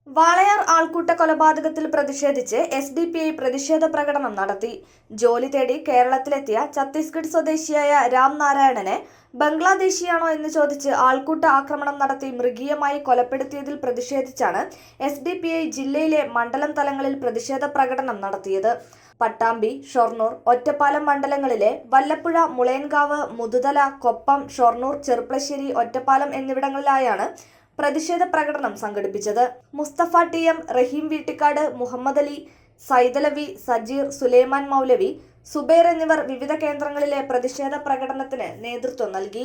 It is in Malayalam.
വാളയാർ ആൾക്കൂട്ട കൊലപാതകത്തിൽ പ്രതിഷേധിച്ച് SDPI പ്രതിഷേധ പ്രകടനം നടത്തി. ജോലി തേടി കേരളത്തിലെത്തിയ ഛത്തീസ്ഗഡ് സ്വദേശിയായ രാം നാരായണനെ ബംഗ്ലാദേശിയാണോ എന്ന് ചോദിച്ച് ആൾക്കൂട്ട ആക്രമണം നടത്തി മൃഗീയമായി കൊലപ്പെടുത്തിയതിൽ പ്രതിഷേധിച്ചാണ് SDPI ജില്ലയിലെ മണ്ഡലം തലങ്ങളിൽ പ്രതിഷേധ പ്രകടനം നടത്തിയത്. പട്ടാമ്പി, ഷൊർണൂർ, ഒറ്റപ്പാലം മണ്ഡലങ്ങളിലെ വല്ലപ്പുഴ, മുളയൻകാവ്, മുതുതല, കൊപ്പം, ഷൊർണൂർ, ചെർപ്പളശ്ശേരി, ഒറ്റപ്പാലം എന്നിവിടങ്ങളിലായാണ് പ്രതിഷേധ പ്രകടനം സംഘടിപ്പിച്ചത്. മുസ്തഫ TM, റഹീം വീട്ടിക്കാട്, മുഹമ്മദ് അലി, സൈദലവി, സജീർ, സുലൈമാൻ മൗലവി, സുബൈർ എന്നിവർ വിവിധ കേന്ദ്രങ്ങളിലെ പ്രതിഷേധ പ്രകടനത്തിന് നേതൃത്വം നൽകി.